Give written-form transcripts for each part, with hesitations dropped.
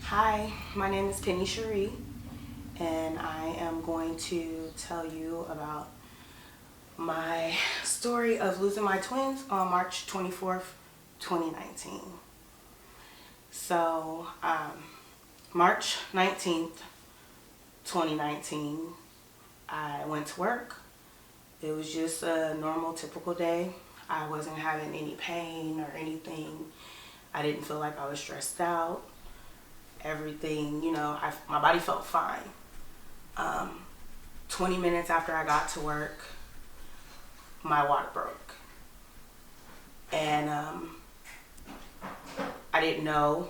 Hi, my name is Penny Cherie, and I am going to tell you about my story of losing my twins on March 24th, 2019. So, March 19th, 2019, I went to work. It was just a normal, typical day. I wasn't having any pain or anything. I didn't feel like I was stressed out. Everything, my body felt fine. 20 minutes after I got to work, my water broke. And I didn't know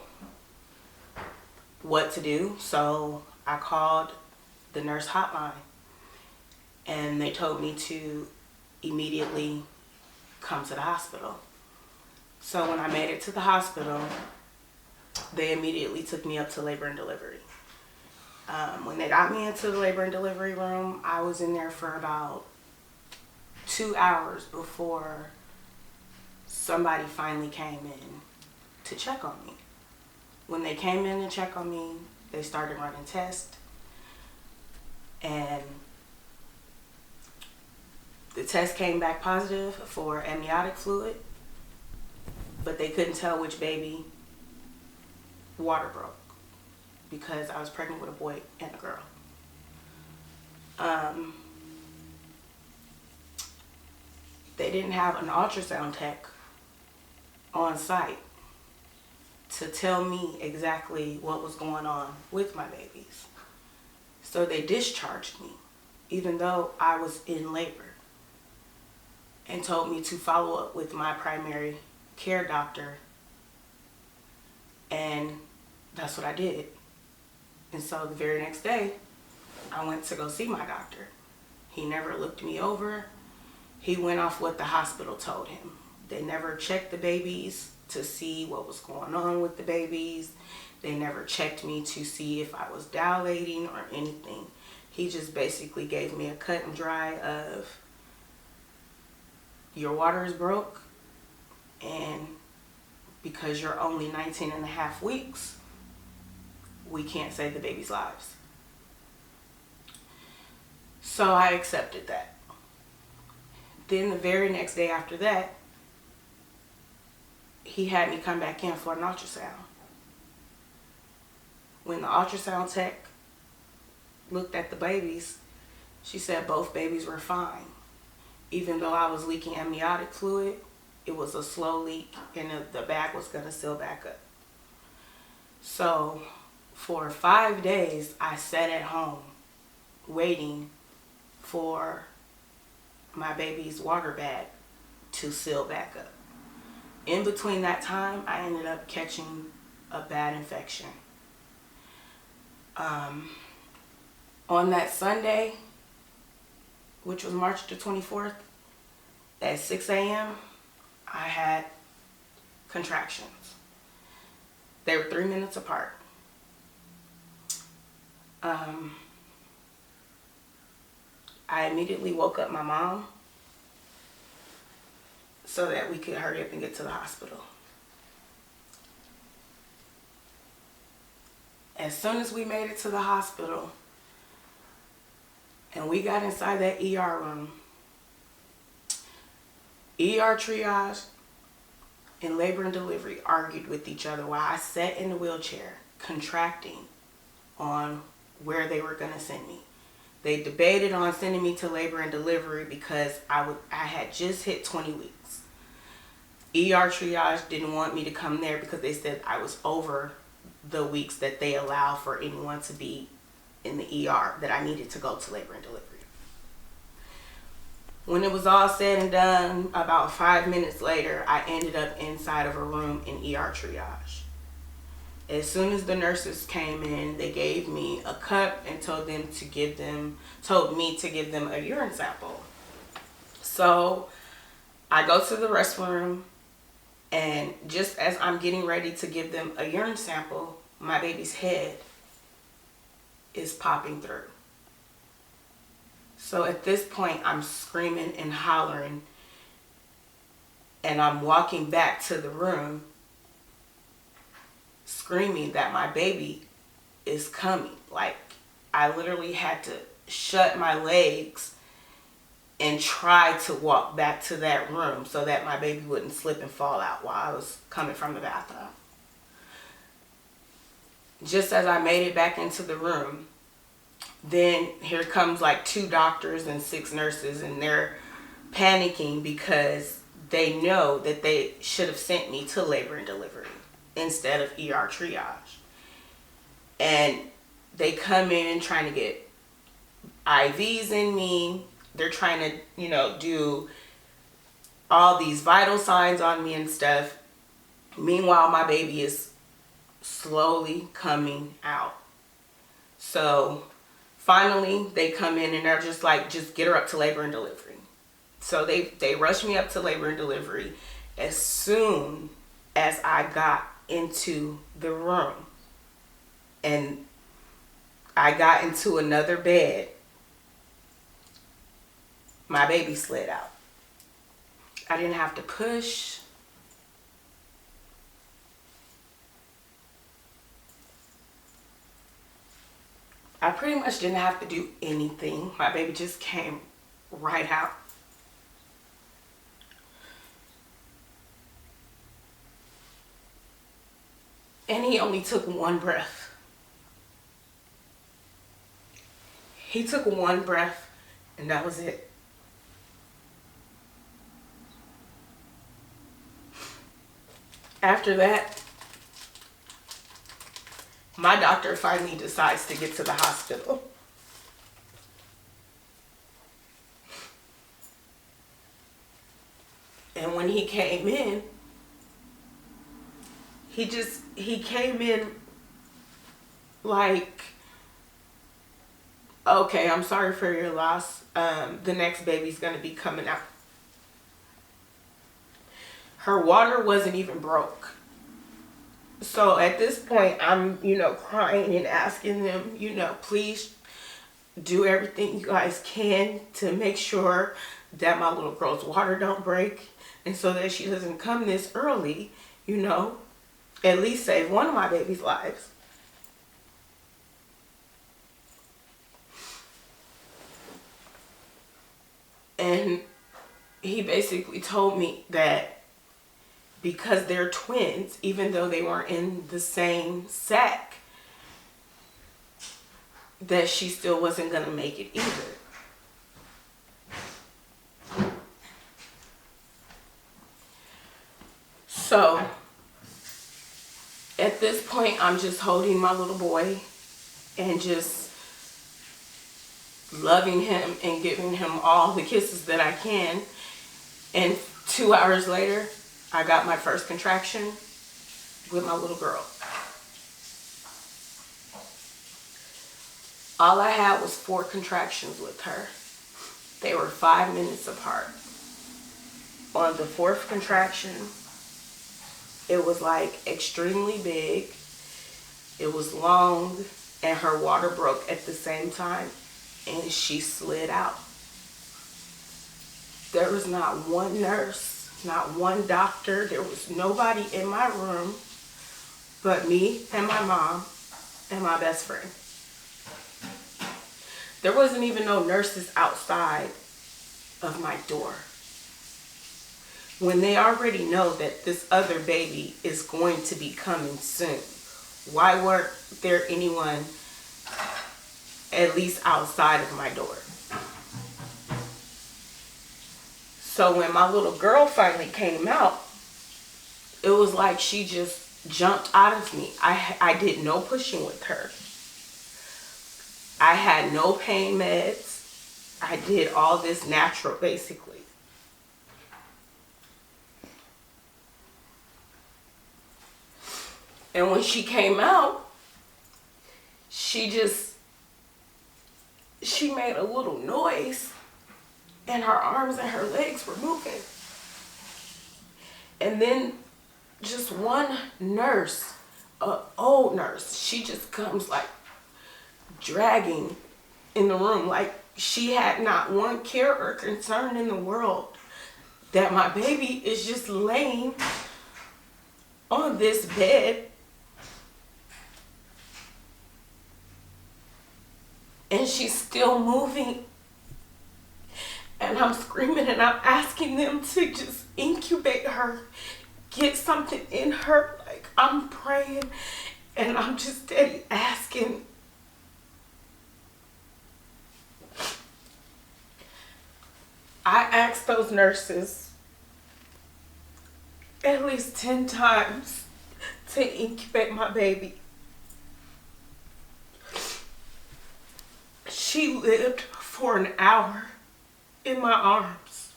what to do, so I called the nurse hotline, and they told me to immediately come to the hospital. So when I made it to the hospital, they immediately took me up to labor and delivery. When they got me into the labor and delivery room, I was in there for about 2 hours before somebody finally came in to check on me. When they came in to check on me, they started running tests, and the test came back positive for amniotic fluid, but they couldn't tell which baby water broke because I was pregnant with a boy and a girl. They didn't have an ultrasound tech on site to tell me exactly what was going on with my babies. So they discharged me, even though I was in labor, and told me to follow up with my primary care doctor, and that's what I did. And so the very next day, I went to go see my doctor. He never looked me over. He went off what the hospital told him. They never checked the babies to see what was going on with the babies. They never checked me to see if I was dilating or anything. He just basically gave me a cut and dry of, your water is broke, and because you're only 19 and a half weeks, we can't save the baby's lives. So I accepted that. Then the very next day after that, he had me come back in for an ultrasound. When the ultrasound tech looked at the babies, she said both babies were fine. Even though I was leaking amniotic fluid, it was a slow leak, and the bag was going to seal back up. So for 5 days, I sat at home waiting for my baby's water bag to seal back up. In between that time, I ended up catching a bad infection. On that Sunday, which was March the 24th, at 6 a.m., I had contractions. They were 3 minutes apart. I immediately woke up my mom so that we could hurry up and get to the hospital. As soon as we made it to the hospital and we got inside that ER room, ER triage and labor and delivery argued with each other while I sat in the wheelchair contracting on where they were going to send me. They debated on sending me to labor and delivery because I had just hit 20 weeks. ER triage didn't want me to come there because they said I was over the weeks that they allow for anyone to be in the ER, that I needed to go to labor and delivery. When it was all said and done, about 5 minutes later, I ended up inside of a room in ER triage. As soon as the nurses came in, they gave me a cup and told me to give them a urine sample. So I go to the restroom, and just as I'm getting ready to give them a urine sample, my baby's head is popping through. So at this point, I'm screaming and hollering, and I'm walking back to the room screaming that my baby is coming. Like, I literally had to shut my legs and try to walk back to that room so that my baby wouldn't slip and fall out while I was coming from the bathroom. Just as I made it back into the room, then here comes like 2 doctors and 6 nurses, and they're panicking because they know that they should have sent me to labor and delivery instead of ER triage. And they come in trying to get IVs in me. They're trying to, do all these vital signs on me and stuff. Meanwhile, my baby is slowly coming out. So finally, they come in and they're just like, just get her up to labor and delivery. So they rushed me up to labor and delivery as soon as I got into the room. And I got into another bed. My baby slid out. I didn't have to push. I pretty much didn't have to do anything. My baby just came right out. And he only took one breath. He took one breath, and that was it. After that, my doctor finally decides to get to the hospital. And when he came in, he came in like, okay, I'm sorry for your loss. The next baby's gonna be coming out. Her water wasn't even broke. So at this point, I'm, crying and asking them, please do everything you guys can to make sure that my little girl's water don't break, and so that she doesn't come this early, at least save one of my baby's lives. And he basically told me that because they're twins, even though they weren't in the same sack, that she still wasn't gonna make it either. So at this point, I'm just holding my little boy and just loving him and giving him all the kisses that I can. And 2 hours later, I got my first contraction with my little girl. All I had was 4 contractions with her. They were 5 minutes apart. On the 4th contraction, it was like extremely big. It was long, and her water broke at the same time, and she slid out. There was not one nurse, not one doctor. There was nobody in my room but me and my mom and my best friend. There wasn't even no nurses outside of my door. When they already know that this other baby is going to be coming soon, why weren't there anyone at least outside of my door? So when my little girl finally came out, it was like she just jumped out of me. I did no pushing with her. I had no pain meds. I did all this natural, basically. And when she came out, she made a little noise, and her arms and her legs were moving. And then just one nurse, an old nurse, she just comes like dragging in the room, like she had not one care or concern in the world that my baby is just laying on this bed and she's still moving. And I'm screaming and I'm asking them to just incubate her, get something in her. Like, I'm praying and I'm just steady asking. I asked those nurses at least 10 times to incubate my baby. She lived for an hour in my arms.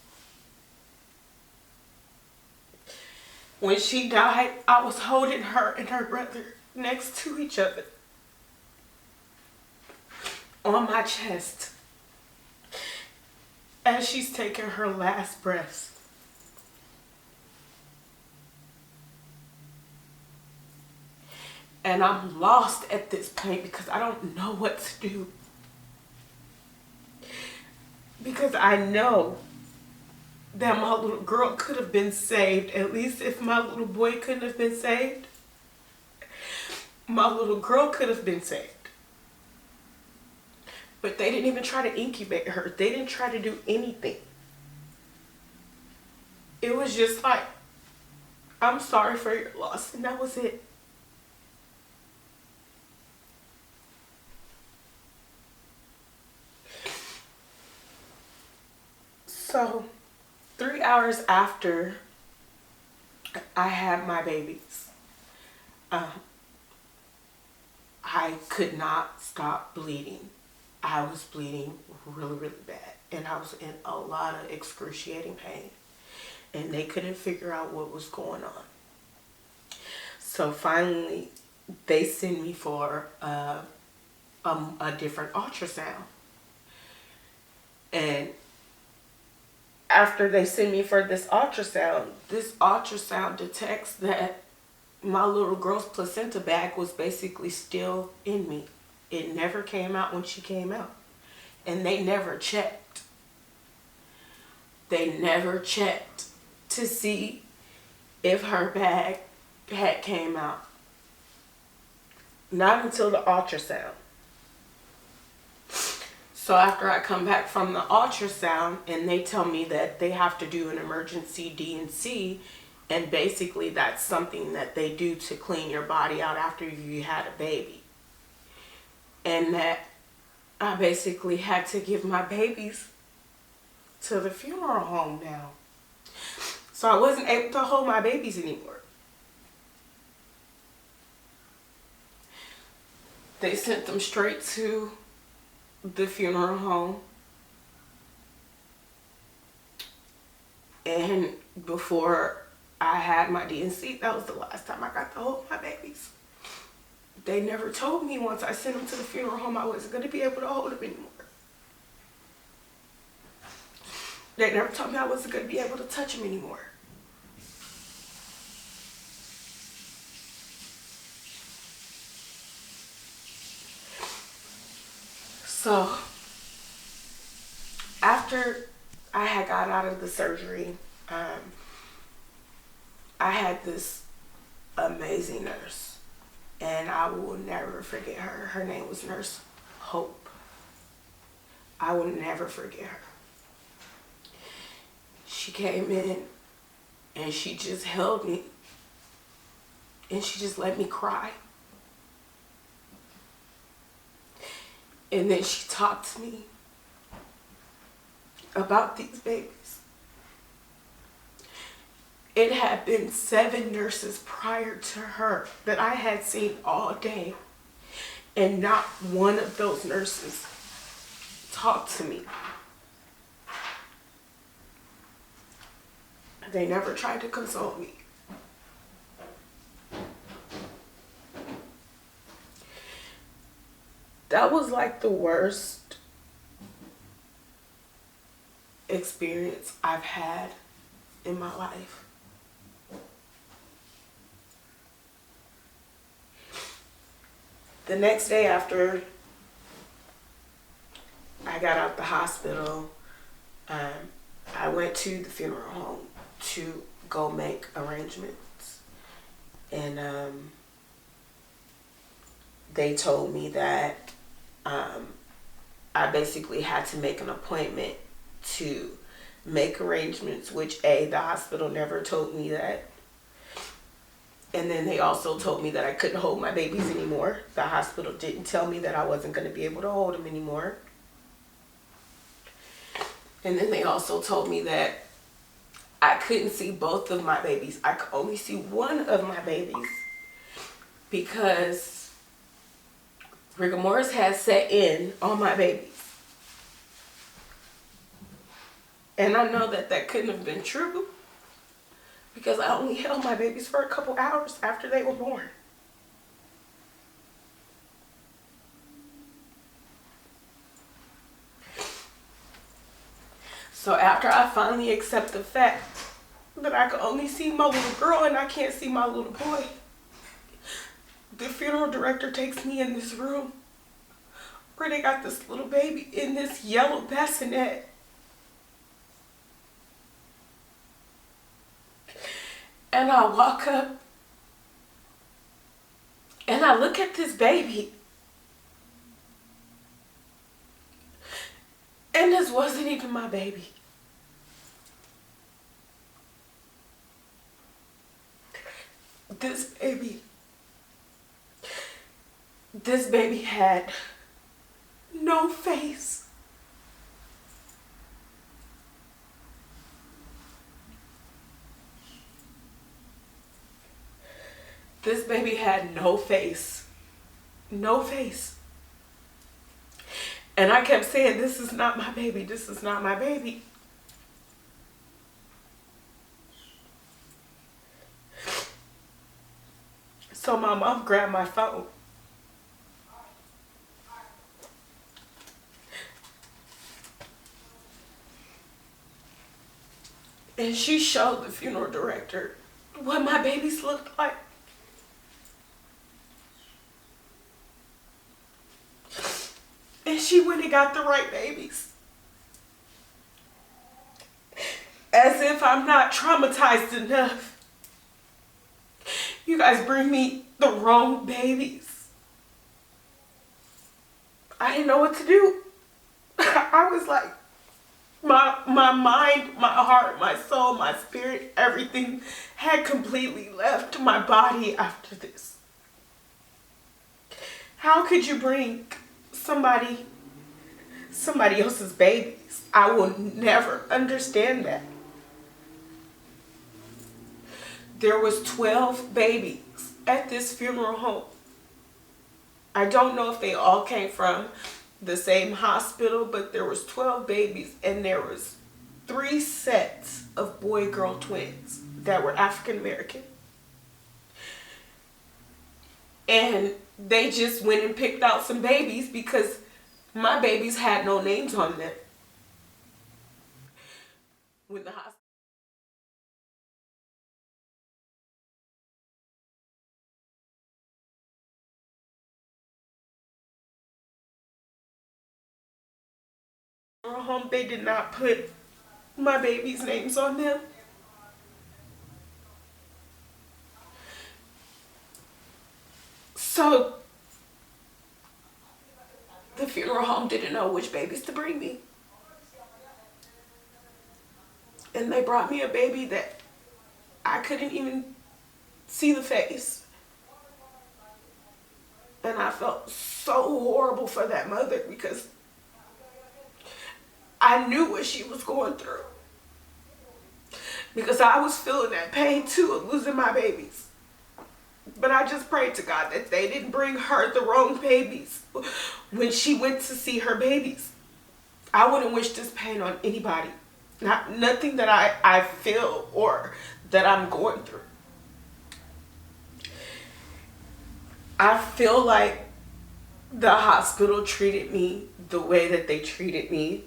When she died, I was holding her and her brother next to each other on my chest as she's taking her last breath. And I'm lost at this point because I don't know what to do. Because I know that my little girl could have been saved. At least if my little boy couldn't have been saved, my little girl could have been saved. But they didn't even try to incubate her. They didn't try to do anything. It was just like, I'm sorry for your loss, and that was it. So, 3 hours after I had my babies, I could not stop bleeding. I was bleeding really, really bad. And I was in a lot of excruciating pain. And they couldn't figure out what was going on. So finally, they sent me for a different ultrasound. And after they send me for this ultrasound detects that my little girl's placenta bag was basically still in me. It never came out when she came out. And they never checked. They never checked to see if her bag had came out. Not until the ultrasound. So after I come back from the ultrasound and they tell me that they have to do an emergency D&C, and basically that's something that they do to clean your body out after you had a baby. And that I basically had to give my babies to the funeral home now. So I wasn't able to hold my babies anymore. They sent them straight to the funeral home. And before I had my D&C, that was the last time I got to hold my babies. They never told me once I sent them to the funeral home I wasn't going to be able to hold them anymore. They never told me I wasn't going to be able to touch them anymore. So, after I had got out of the surgery, I had this amazing nurse, and I will never forget her. Her name was Nurse Hope. I will never forget her. She came in and she just held me and she just let me cry. And then she talked to me about these babies. It had been 7 nurses prior to her that I had seen all day, and not one of those nurses talked to me. They never tried to console me. That was like the worst experience I've had in my life. The next day after I got out the hospital, I went to the funeral home to go make arrangements. And they told me that I basically had to make an appointment to make arrangements, which the hospital never told me that. And then they also told me that I couldn't hold my babies anymore. The hospital didn't tell me that I wasn't going to be able to hold them anymore. And then they also told me that I couldn't see both of my babies. I could only see one of my babies because rigor mortis had set in on my babies. And I know that that couldn't have been true because I only held my babies for a couple hours after they were born. So after I finally accept the fact that I can only see my little girl and I can't see my little boy, the funeral director takes me in this room where they got this little baby in this yellow bassinet. And I walk up and I look at this baby. And this wasn't even my baby. This baby had no face. This baby had no face. No face. And I kept saying, this is not my baby. This is not my baby. So my mom grabbed my phone. And she showed the funeral director what my babies looked like. And she went and got the right babies. As if I'm not traumatized enough. You guys bring me the wrong babies. I didn't know what to do. I was like, my mind, my heart, my soul, my spirit, everything had completely left my body after this. How could you bring somebody else's babies? I will never understand that. There was 12 babies at this funeral home. I don't know if they all came from the same hospital, but there was 12 babies and there was 3 sets of boy-girl twins that were African American. And they just went and picked out some babies because my babies had no names on them. When the hospital home, they did not put my babies' names on them. So the funeral home didn't know which babies to bring me. And they brought me a baby that I couldn't even see the face. And I felt so horrible for that mother because I knew what she was going through. Because I was feeling that pain too of losing my babies. But I just prayed to God that they didn't bring her the wrong babies when she went to see her babies. I wouldn't wish this pain on anybody. Nothing that I feel or that I'm going through. I feel like the hospital treated me the way that they treated me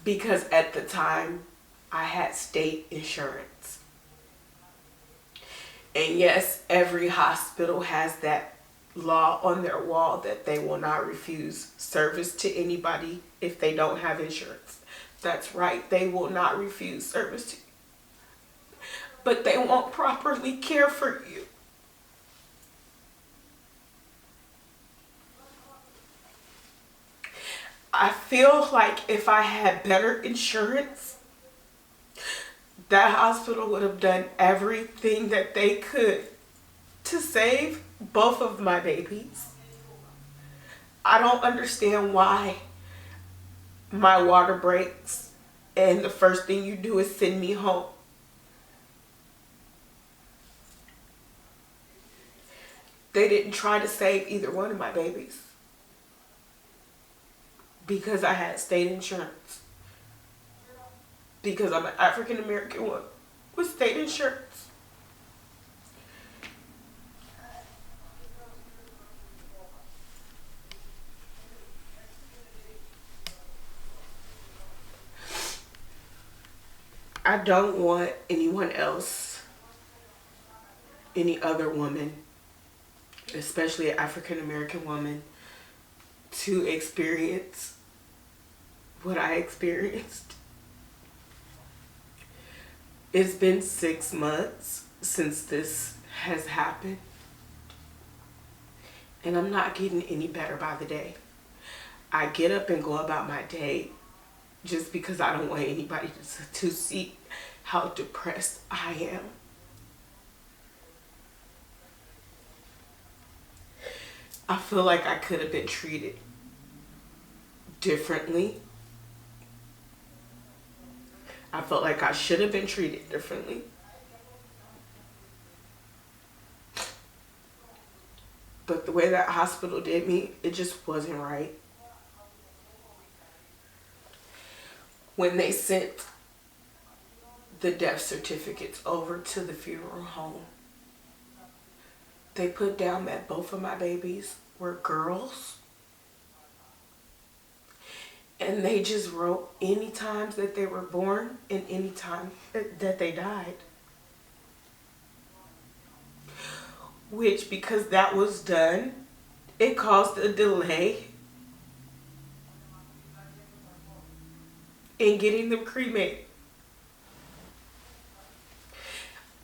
because at the time I had state insurance. And yes, every hospital has that law on their wall that they will not refuse service to anybody if they don't have insurance. That's right, they will not refuse service to you. But they won't properly care for you. I feel like if I had better insurance, that hospital would have done everything that they could to save both of my babies. I don't understand why my water breaks and the first thing you do is send me home. They didn't try to save either one of my babies because I had state insurance. Because I'm an African American woman with state insurance. I don't want anyone else, any other woman, especially an African American woman, to experience what I experienced. It's been 6 months since this has happened, and I'm not getting any better by the day. I get up and go about my day just because I don't want anybody to see how depressed I am. I feel like I could have been treated differently. I felt like I should have been treated differently. But the way that hospital did me, it just wasn't right. When they sent the death certificates over to the funeral home, they put down that both of my babies were girls. And they just wrote any times that they were born and any time that they died. Which, because that was done, it caused a delay in getting them cremated.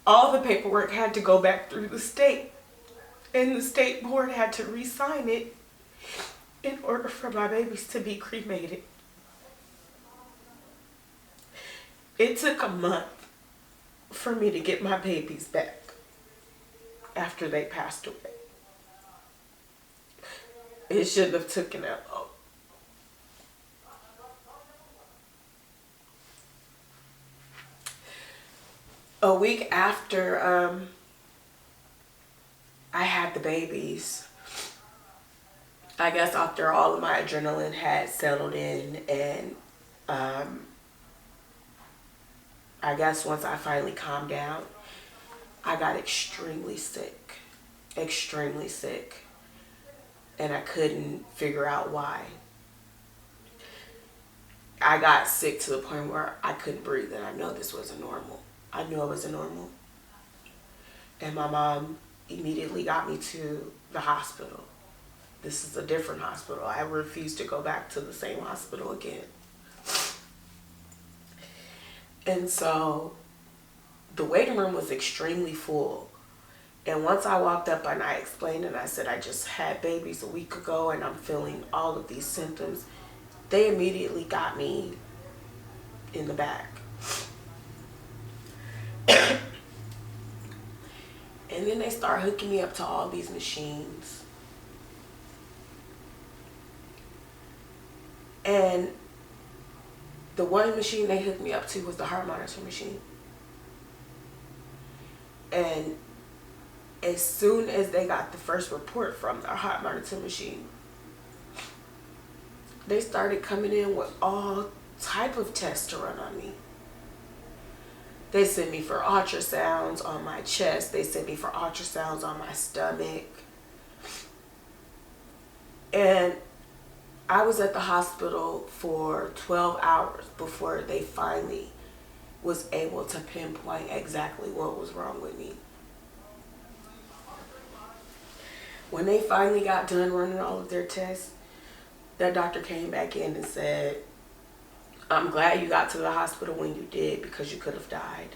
All the paperwork had to go back through the state, and the state board had to re-sign it in order for my babies to be cremated. It took a month for me to get my babies back after they passed away. It shouldn't have taken that long. A week after I had the babies, I guess after all of my adrenaline had settled in, and I guess once I finally calmed down, I got extremely sick, and I couldn't figure out why. I got sick to the point where I couldn't breathe, and I know this wasn't normal. I knew it wasn't normal. And my mom immediately got me to the hospital. This is a different hospital. I refused to go back to the same hospital again. And so the waiting room was extremely full. And once I walked up and I explained and I said, I just had babies a week ago and I'm feeling all of these symptoms, they immediately got me in the back. And then they start hooking me up to all these machines. And the one machine they hooked me up to was the heart monitor machine. And as soon as they got the first report from the heart monitor machine, they started coming in with all type of tests to run on me. They sent me for ultrasounds on my chest. They sent me for ultrasounds on my stomach. And I was at the hospital for 12 hours before they finally was able to pinpoint exactly what was wrong with me. When they finally got done running all of their tests, that doctor came back in and said, I'm glad you got to the hospital when you did because you could have died.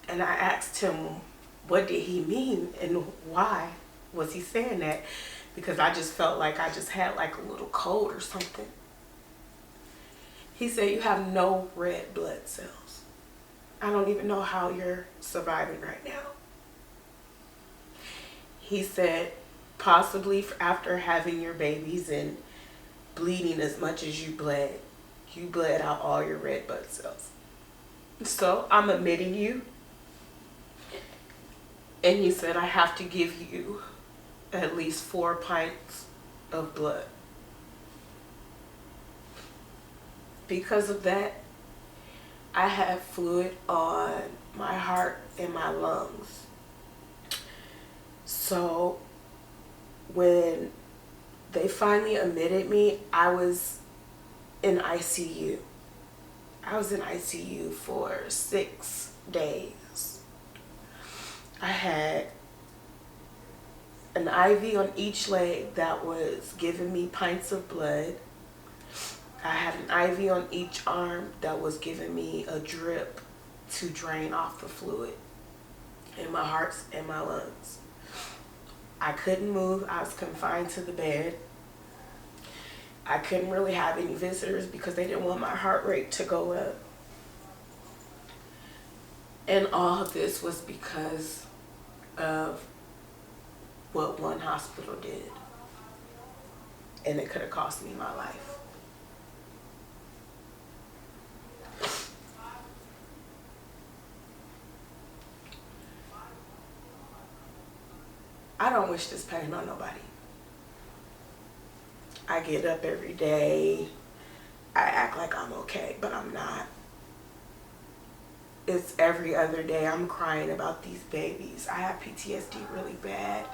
And I asked him, what did he mean and why was he saying that? because I just felt like I just had like a little cold or something. He said, you have no red blood cells. I don't even know how you're surviving right now. He said, possibly after having your babies and bleeding as much as you bled out all your red blood cells. So I'm admitting you. And he said, I have to give you at least 4 pints of blood. Because of that, I have fluid on my heart and my lungs. So when they finally admitted me, I was in ICU. I was in ICU for 6 days. I had an IV on each leg that was giving me pints of blood. I had an IV on each arm that was giving me a drip to drain off the fluid in my heart and my lungs. I couldn't move. I was confined to the bed. I couldn't really have any visitors because they didn't want my heart rate to go up. And all of this was because of what one hospital did. And it could have cost me my life. I don't wish this pain on nobody. I get up every day. I act like I'm okay, but I'm not. It's every other day I'm crying about these babies. I have PTSD really bad.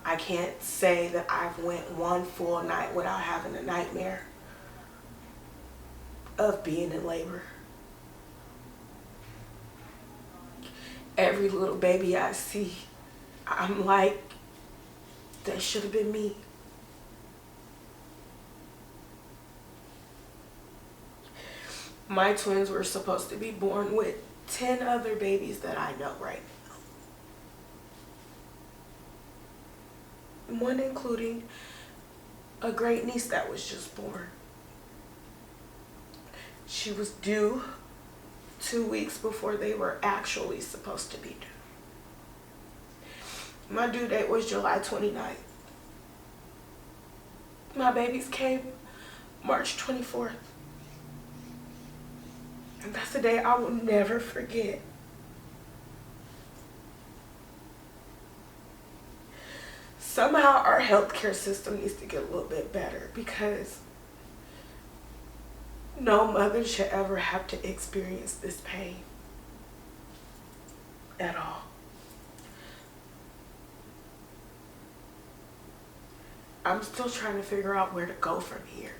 I can't say that I've went one full night without having a nightmare of being in labor. Every little baby I see, I'm like, that should have been me. My twins were supposed to be born with 10 other babies that I know right now. One including a great niece that was just born. She was due 2 weeks before they were actually supposed to be due. My due date was July 29th. My babies came March 24th. And that's a day I will never forget. Somehow our healthcare system needs to get a little bit better because no mother should ever have to experience this pain at all. I'm still trying to figure out where to go from here.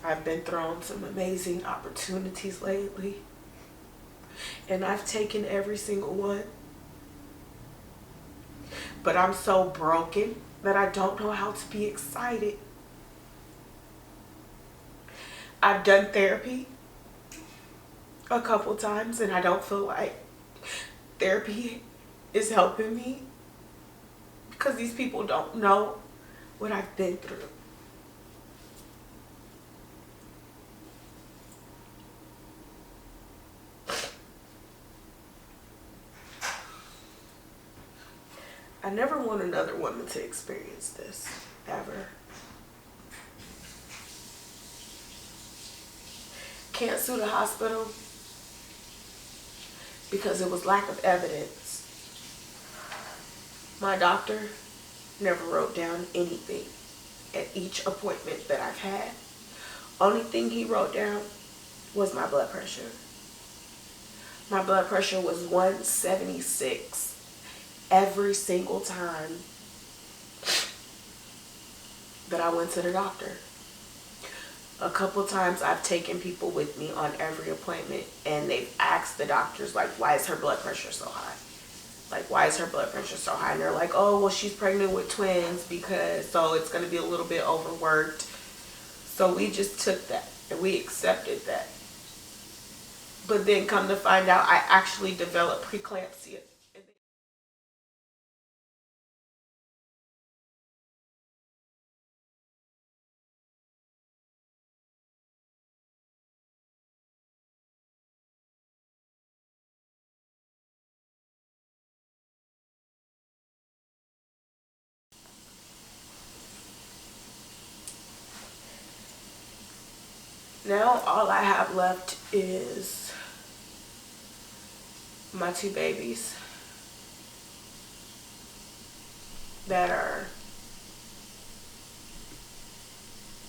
I've been thrown some amazing opportunities lately, and I've taken every single one. But I'm so broken that I don't know how to be excited. I've done therapy a couple times, and I don't feel like therapy is helping me because these people don't know what I've been through. I never want another woman to experience this, ever. Can't sue the hospital because it was lack of evidence. My doctor never wrote down anything at each appointment that I've had. Only thing he wrote down was my blood pressure. My blood pressure was 176 every single time that I went to the doctor. A couple times I've taken people with me on every appointment, and they've asked the doctors, like, why is her blood pressure so high? Like, why is her blood pressure so high? And they're like, oh, well, she's pregnant with twins, so it's going to be a little bit overworked. So we just took that and we accepted that. But then come to find out, I actually developed preeclampsia. Now all I have left is my 2 babies that are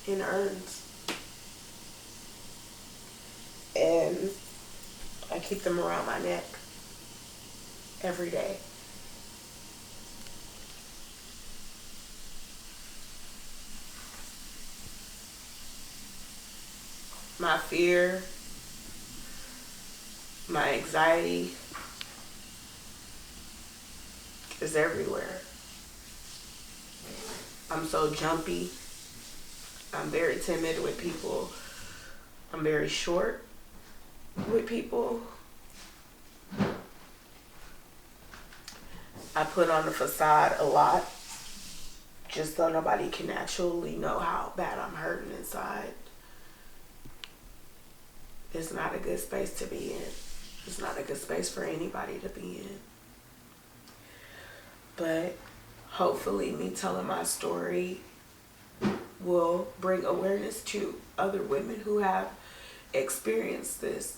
in urns. And I keep them around my neck every day. My fear, my anxiety is everywhere. I'm so jumpy. I'm very timid with people. I'm very short with people. I put on the facade a lot just so nobody can actually know how bad I'm hurting inside. It's not a good space to be in. It's not a good space for anybody to be in. But hopefully me telling my story will bring awareness to other women who have experienced this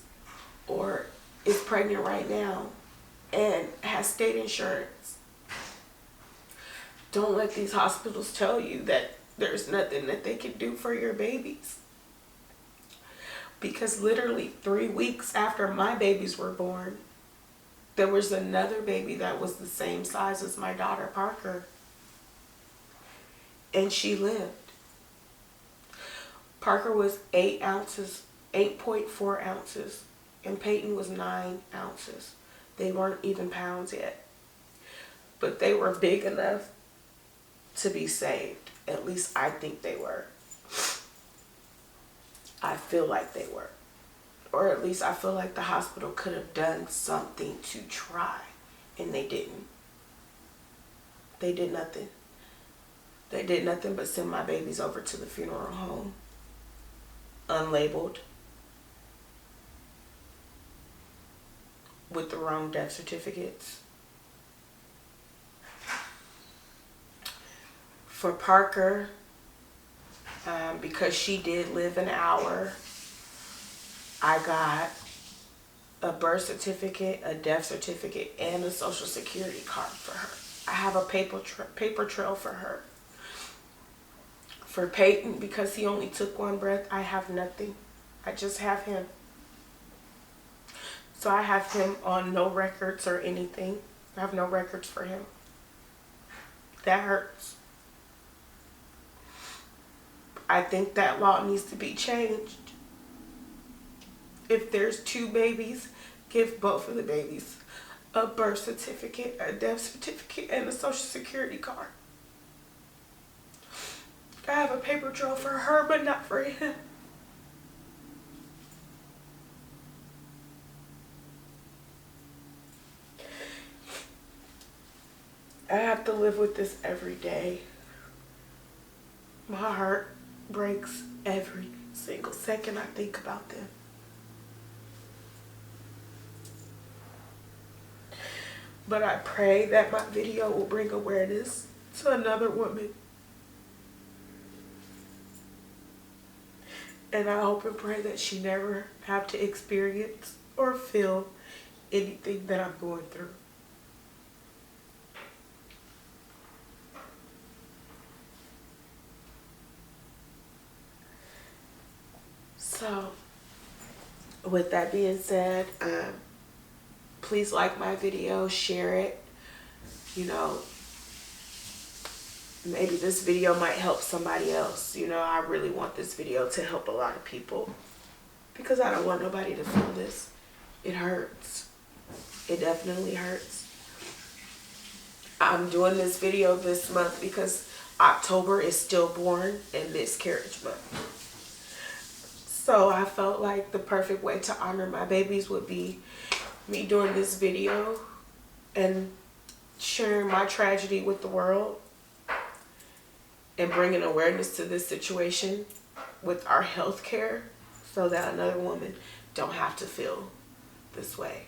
or is pregnant right now and has state insurance. Don't let these hospitals tell you that there's nothing that they can do for your babies. Because literally 3 weeks after my babies were born, there was another baby that was the same size as my daughter Parker. And she lived. Parker was 8 ounces, 8.4 ounces, and Peyton was 9 ounces. They weren't even pounds yet. But they were big enough to be saved. At least I think they were. I feel like they were. Or at least I feel like the hospital could have done something to try. And they didn't. They did nothing. They did nothing but send my babies over to the funeral home. Unlabeled. With the wrong death certificates. For Parker, because she did live an hour, I got a birth certificate, a death certificate, and a social security card for her. I have a paper trail for her. For Peyton, because he only took 1 breath, I have nothing. I just have him. So I have him on no records or anything. I have no records for him. That hurts. I think that law needs to be changed. If there's 2 babies, give both of the babies a birth certificate, a death certificate, and a social security card. I have a paper trail for her, but not for him. I have to live with this every day. My heart breaks every single second I think about them. But I pray that my video will bring awareness to another woman. And I hope and pray that she never have to experience or feel anything that I'm going through. So, with that being said, please like my video, share it. You know, maybe this video might help somebody else. You know, I really want this video to help a lot of people because I don't want nobody to feel this. It hurts. It definitely hurts. I'm doing this video this month because October is stillborn and miscarriage month. So I felt like the perfect way to honor my babies would be me doing this video and sharing my tragedy with the world and bringing awareness to this situation with our health care so that another woman don't have to feel this way.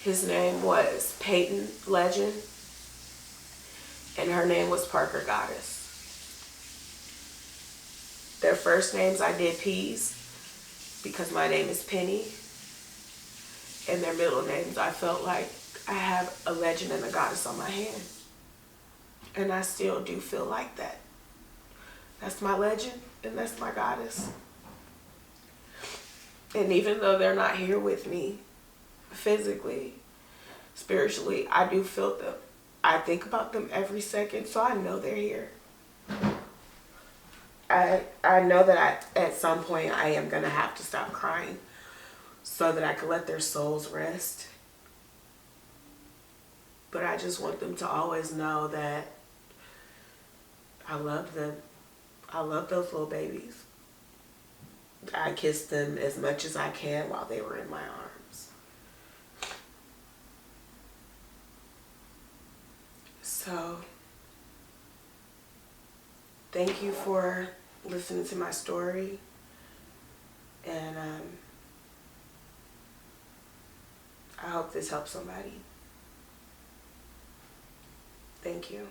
His name was Peyton Legend, and her name was Parker Goddess. Their first names I did P's because my name is Penny, and their middle names I felt like I have a legend and a goddess on my hand. And I still do feel like that. That's my legend and that's my goddess. And even though they're not here with me physically, spiritually, I do feel them. I think about them every second, so I know they're here. I know that at some point I am going to have to stop crying so that I can let their souls rest. But I just want them to always know that I love them. I love those little babies. I kiss them as much as I can while they were in my arms. So, thank you for listening to my story. And I hope this helps somebody. Thank you.